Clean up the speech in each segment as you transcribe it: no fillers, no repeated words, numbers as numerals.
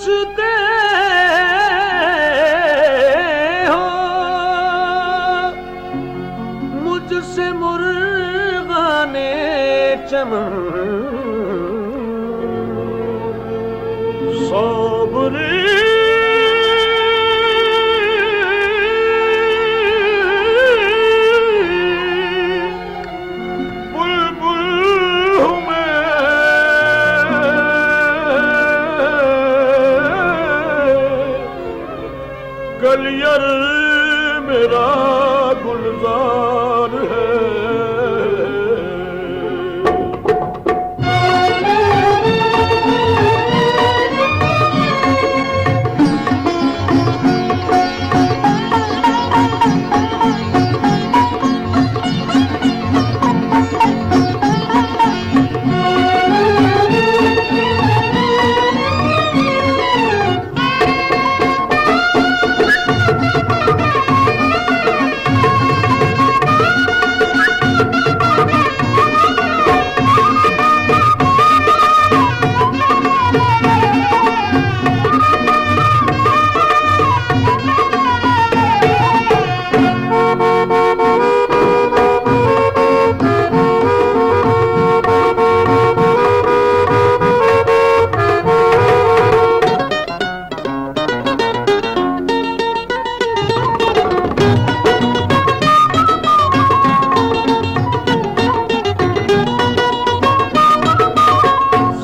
पूछते हो मुझसे मुर्गाने चमन सोबरी गलियर मेरा गुलजार है।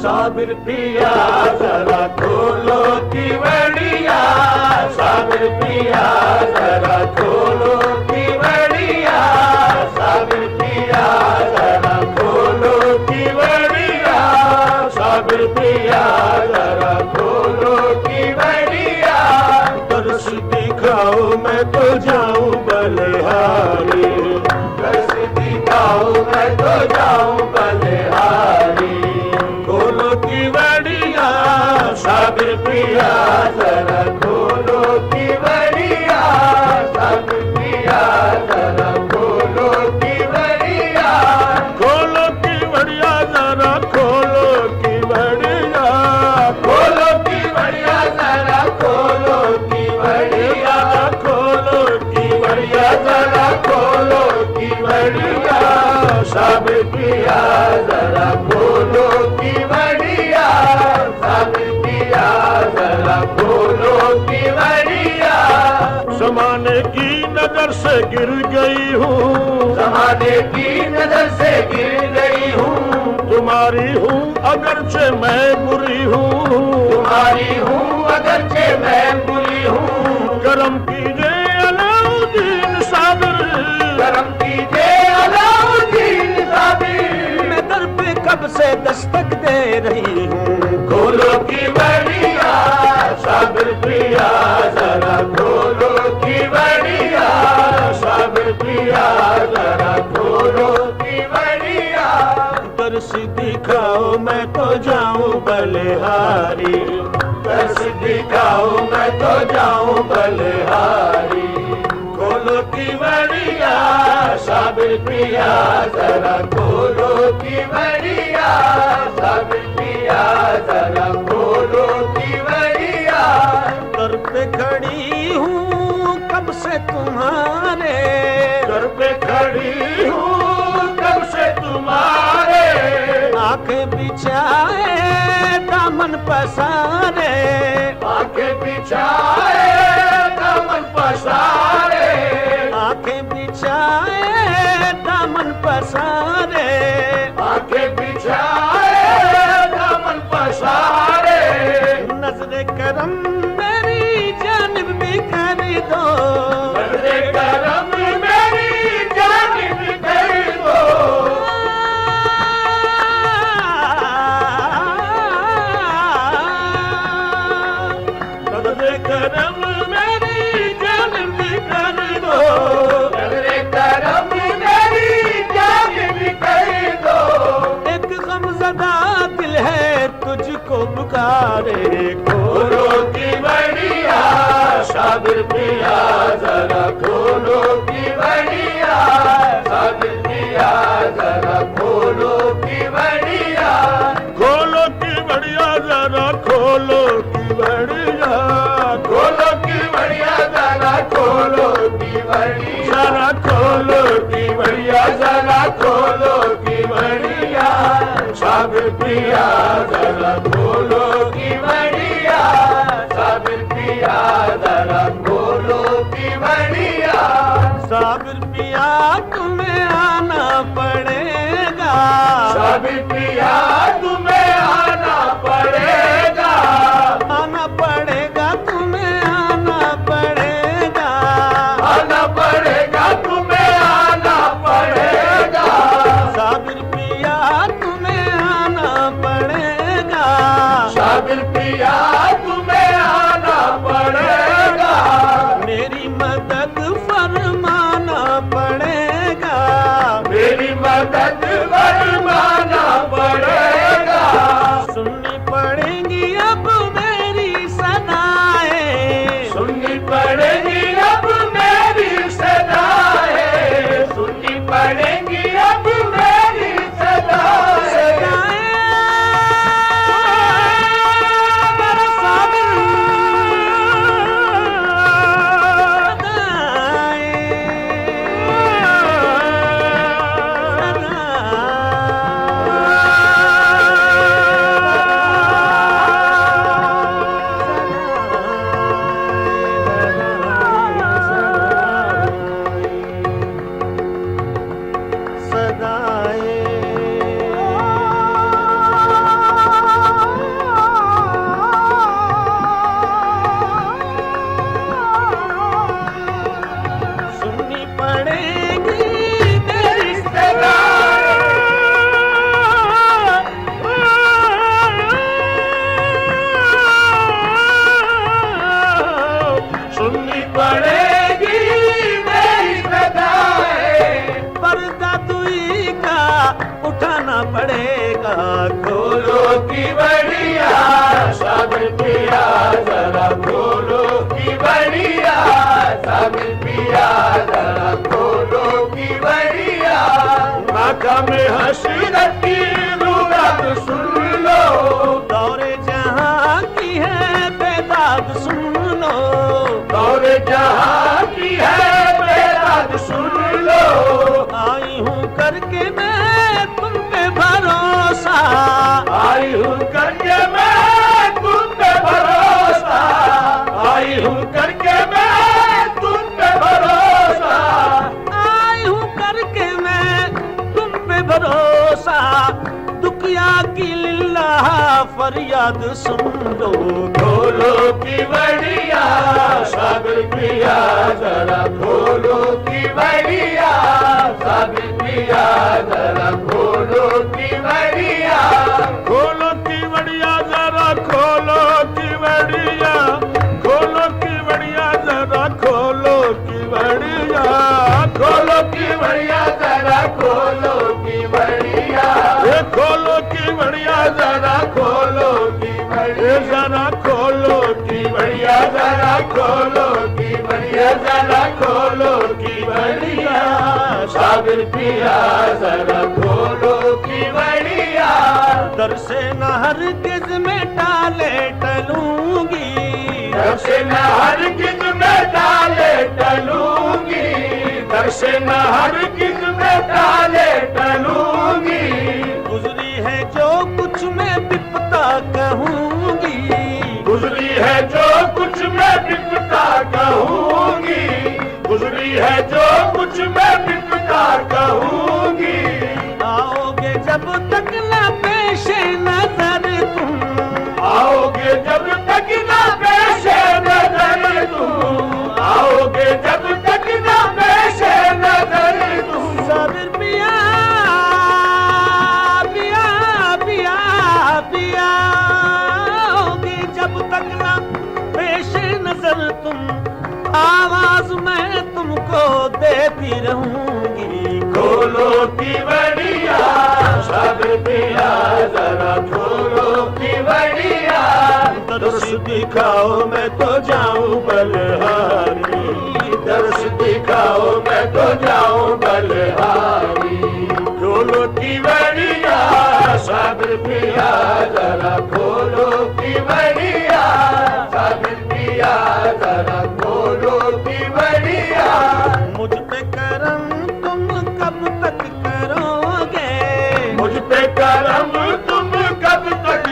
साबिर पिया जरा खोलो केवड़िया, साबिर पिया जरा खोलो केवड़िया, साबिर पिया जरा खोलो केवड़िया, साबिर पिया जरा खोलो केवड़िया। दर्श दिखाओ मैं तो जाऊं बलिहारी, दर्श दिखाओ मैं तो जाऊं बलिहारी। साबिर पिया जरा खोलो केवड़िया, साबिर पिया जरा खोलो केवड़िया, खोलो केवड़िया जरा खोलो केवड़िया, खोलो केवड़िया जरा खोलो केवड़िया, खोलो केवड़िया जरा खोलो केवड़िया। साबिर पिया जरा खोलो केवड़िया, साबिर जरा खोलो केवड़िया। ज़माने की नजर से गिर गई हूँ, ज़माने की नजर से गिर गई हूँ। तुम्हारी हूँ अगरचे मैं बुरी हूँ, तुम्हारी हूँ अगरचे मैं बुरी हूँ। करम कीजिए अलाउद्दीन साबिर, करम कीजिए अलाउद्दीन साबिर। मैं दर पे कब से दस्तक दे रही हूँ, खोलो केवड़िया। साबिर पिया जरा खोलो केवड़िया, साबिर पिया जरा खोलो केवड़िया। दर्श दिखाओ मैं तो जाऊं बलिहारी, दर्श दिखाओ मैं तो जाऊं बलिहारी। खोलो केवड़िया, साबिर पिया जरा खोलो केवड़िया, साबिर पिया जरा खोलो केवड़िया। दर पे खड़ी हूँ कब से तुम्हारे, दर पे खड़ी हूँ कब से तुम्हारे। आंखें बिछाए दामन पसारे, आंखें बिछाए दामन पसारे, आंखें बिछाए दामन पसारे, आंखें बिछाए दामन पसारे। नजरे करम मेरी जानिब भी कर दो, नजरे करम मेरी जानिब भी कर दो। नजरे करम मेरी जानिब भी कर दो, नजरे करम मेरी जानिब भी कर दो। एक गमज़दा दिल है तुझको पुकारे, खोलो केवड़िया। साबिर पिया जरा खोलो केवड़िया, साबिर पिया जरा खोलो केवड़िया, खोलो केवड़िया जरा खोलो केवड़िया। जरा खोलो की बढ़िया, साबिर पिया जरा खोलो की बढ़िया। साबिर पिया तुम्हें आना पड़ेगा, साबिर पिया तुम्हें आना पड़ेगा, आना पड़ेगा तुम्हें आना पड़ेगा, आना पड़ेगा तुम्हें आना पड़ेगा। साबिर पिया तुम्हें आना पड़ेगा, साबिर पिया तुम्हें आना पड़ेगा। मेरी मदद फरमाना पड़ेगा, मेरी मदद फरमाना पड़ेगा। सुननी पड़ेगी अब मेरी सदाएं, सुननी पड़ेगी अब मेरी सदाएं, सुननी पड़ेगी अब मेरी सदाएं। मेरा साबिर सुननी पड़ेगी मेरी सदाएं, सुननी पड़ेगी मेरी सदाएं। पर्दा दुई का उठाना पड़ेगा, खोलो की बढ़िया, साबिर पिया जरा खोलो की बढ़िया, साबिर पिया जरा खोलो की बढ़िया। माथा में हसरत की रुबाब सुन लो, दौरे जहां की है बेदाद सुन लो, दौरे जहां की है बेदाद सुन लो। आई हूँ करके मैं तुम पे भरोसा, आई हूँ करके मैं तुम पे भरोसा, आई हूँ करके मैं तुम पे भरोसा, आई हूँ करके मैं तुम पे भरोसा। दुखिया की लिल्लाह फरियाद सुन लो, खोलो की बढ़िया, साबिर पिया जरा खोलो की बढ़िया, साबिर पिया जरा खोलो की बढ़िया। खोलो की बढ़िया जरा खोलो की बढ़िया, खोलो की बढ़िया जरा खोलो की बढ़िया, खोलो की बढ़िया जरा खोलो की बढ़िया, खोलो की बढ़िया जरा खोलो की बढ़िया, जरा खोलो की बढ़िया जरा खोलो की बढ़िया, जरा खोलो की बढ़िया। साबिर पिया जरा खोलो की बढ़िया। दर से न हरगिज़ में टाले टलूंगी, दर से न हरगिज़ में टाले टलूंगी, दर से न हरगिज़ में टाले टलूंगी। गुजरी है जो कुछ मैं विपता कहूंगी, गुजरी है जो कुछ मैं विपता कहूंगी, गुजरी है जो कुछ मैं विपता कहूंगी। आओगे जब तक न पेशे नजर तुम, आओगे जब तक न पेशे नजर तुम, आओगे जब तक न पेशे नजर तुम। साबिर पिया पिया पिया पिया, आओगे जब तक न पेशे नजर तुम, आवाज मैं तुमको देती रहूंगी। खोलो की बढ़िया, साबिर पिया जरा खोलो की बढ़िया। दर्श दिखाओ मैं तो जाऊं बलहारी, दर्श दिखाओ मैं तो जाऊं बलहारी। खोलो की बढ़िया, साबिर पिया जरा खोलो की बढ़िया, साबिर पिया जरा खोलो की बढ़िया। मुझ पे करम तुम कब तक करोगे, मुझ पे करम तुम कब तक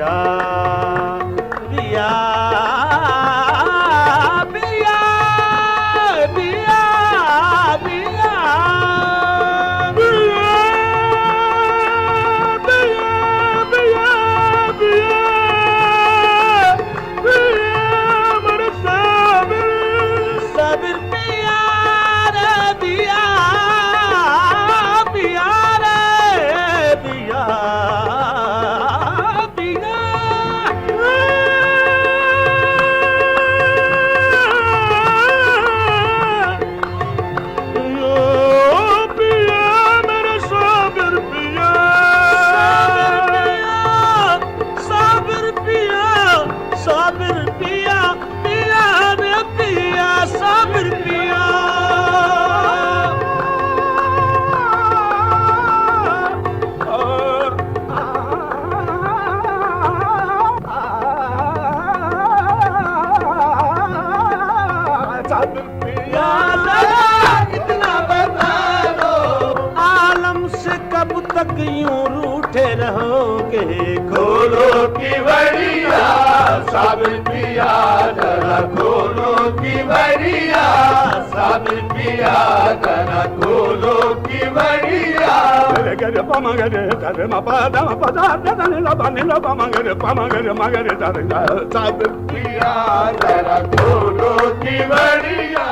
पिया पिया पिया पिया पिया साबिर पिया रे पिया पिया रे पिया पिया पिया मेरे साबिर पिया साबिर पिया साबिर पिया पिया रे पिया साबिर पिया साबिर पिया इतना बता दो आलम से कब तक यूं रूठे रहोगे खोलो की बड़िया साबिर पिया जरा खोलो की बड़िया साबिर पिया जरा खोलो की बड़िया गरे पमगरे धरे म पद म पद धने ल बने ल पमगरे मगरे धरे साबिर पिया जरा खोलो की बड़िया